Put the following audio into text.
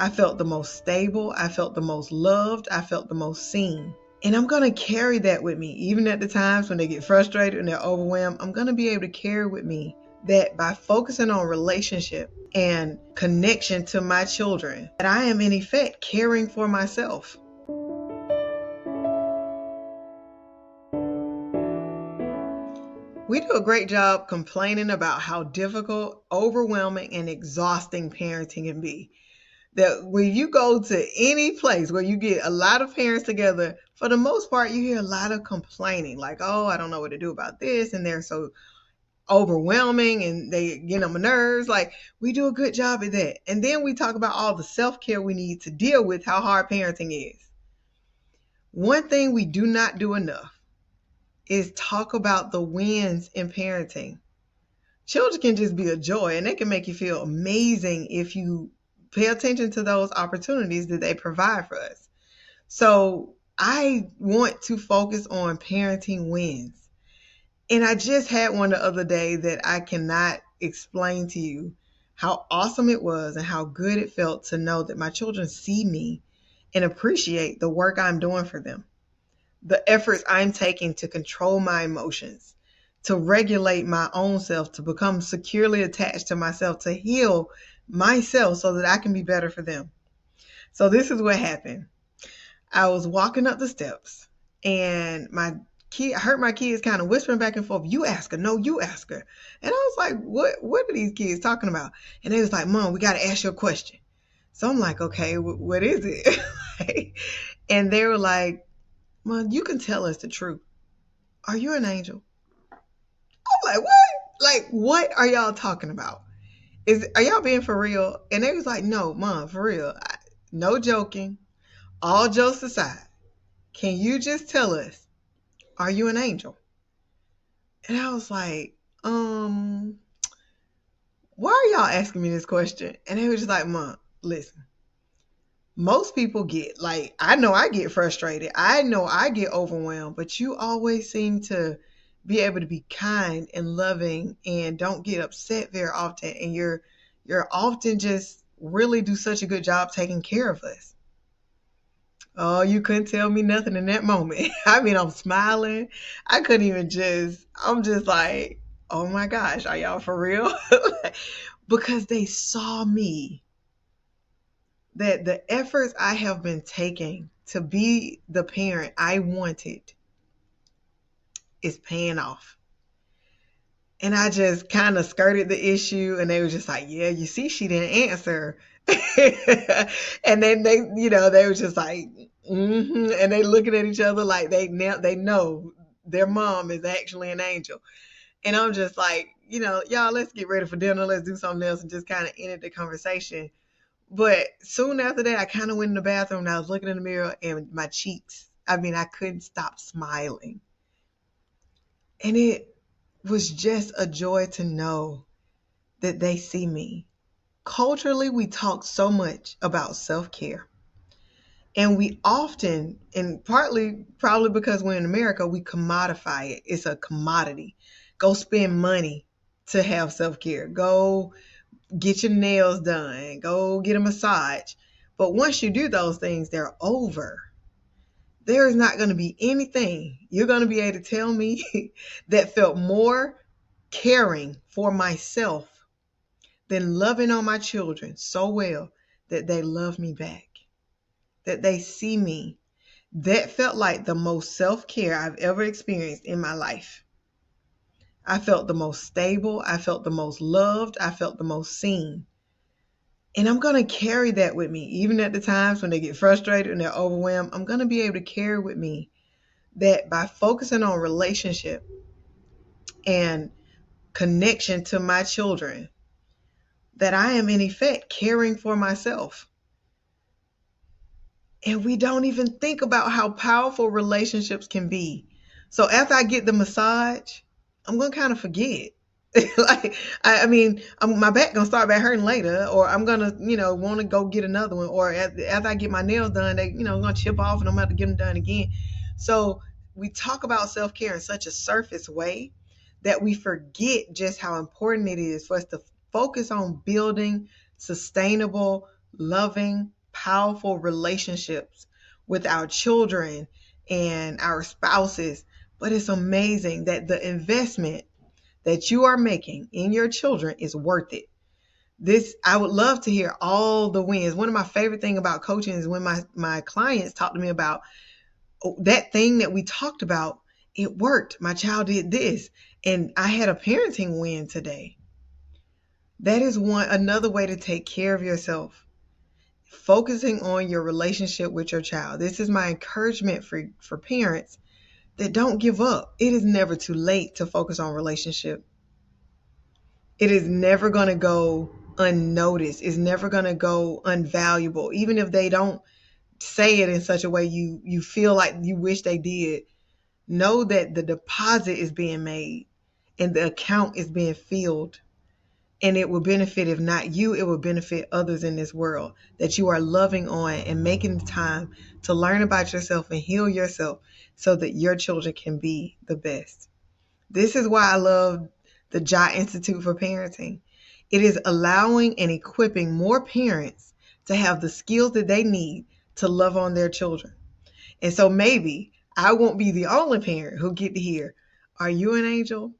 I felt the most stable. I felt the most loved. I felt the most seen. And I'm going to carry that with me. Even at the times when they get frustrated and they're overwhelmed, I'm going to be able to carry with me that by focusing on relationship and connection to my children, that I am in effect caring for myself. We do a great job complaining about how difficult, overwhelming, and exhausting parenting can be. That when you go to any place where you get a lot of parents together, for the most part, you hear a lot of complaining, like, oh, I don't know what to do about this, and they're so overwhelming and they get on my nerves. Like, we do a good job at that. And then we talk about all the self-care we need to deal with how hard parenting is. One thing we do not do enough is talk about the wins in parenting. Children can just be a joy and they can make you feel amazing if you pay attention to those opportunities that they provide for us. So I want to focus on parenting wins. And I just had one the other day that I cannot explain to you how awesome it was and how good it felt to know that my children see me and appreciate the work I'm doing for them, the efforts I'm taking to control my emotions, to regulate my own self, to become securely attached to myself, to heal myself so that I can be better for them. So this is what happened. I was walking up the steps and I heard my kids kind of whispering back and forth, you ask her, no, you ask her. And I was like, what are these kids talking about? And they was like, Mom, we got to ask you a question. So I'm like, okay, what is it? And they were like, Mom, you can tell us the truth. Are you an angel? I'm like, what? Like, what are y'all talking about? Are y'all being for real? And they was like, no, Mom, for real. No joking. All jokes aside, can you just tell us, are you an angel? And I was like, why are y'all asking me this question? And they were just like, Mom, listen, most people get, like, I know I get frustrated. I know I get overwhelmed, but you always seem to be able to be kind and loving and don't get upset very often. And you're often just really do such a good job taking care of us. Oh, you couldn't tell me nothing in that moment. I mean, I'm smiling. I couldn't even I'm just like, oh my gosh, are y'all for real? Because they saw me, that the efforts I have been taking to be the parent I wanted is paying off. And I just kind of skirted the issue and they were just like, yeah, you see, she didn't answer. And then they were just like, and they looking at each other like they know their mom is actually an angel. And I'm just like, y'all, let's get ready for dinner. Let's do something else, and just kind of ended the conversation. But soon after that, I kind of went in the bathroom and I was looking in the mirror and my cheeks, I mean, I couldn't stop smiling. And it was just a joy to know that they see me. Culturally, we talk so much about self-care. And we often, and partly probably because we're in America, we commodify it. It's a commodity. Go spend money to have self-care. Go get your nails done. Go get a massage. But once you do those things, they're over. There is not going to be anything you're going to be able to tell me that felt more caring for myself than loving on my children so well that they love me back, that they see me. That felt like the most self-care I've ever experienced in my life. I felt the most stable. I felt the most loved. I felt the most seen. And I'm going to carry that with me. Even at the times when they get frustrated and they're overwhelmed, I'm going to be able to carry with me that by focusing on relationship and connection to my children, that I am in effect caring for myself. And we don't even think about how powerful relationships can be. So after I get the massage, I'm going to kind of forget. Like, my back gonna start back hurting later, or I'm gonna, want to go get another one, or after I get my nails done, they, gonna chip off, and I'm gonna have to get them done again. So we talk about self-care in such a surface way that we forget just how important it is for us to focus on building sustainable, loving, powerful relationships with our children and our spouses. But it's amazing that the investment that you are making in your children is worth it. This, I would love to hear all the wins. One of my favorite thing about coaching is when my clients talk to me about, oh, that thing that we talked about, it worked. My child did this, and I had a parenting win today. That is another way to take care of yourself. Focusing on your relationship with your child. This is my encouragement for parents that don't give up. It is never too late to focus on relationship. It is never going to go unnoticed. It's never going to go unvaluable. Even if they don't say it in such a way you feel like you wish they did, know that the deposit is being made and the account is being filled. And it will benefit, if not you, it will benefit others in this world, that you are loving on and making the time to learn about yourself and heal yourself so that your children can be the best. This is why I love the JOT Institute for Parenting. It is allowing and equipping more parents to have the skills that they need to love on their children. And so maybe I won't be the only parent who get to hear, are you an angel?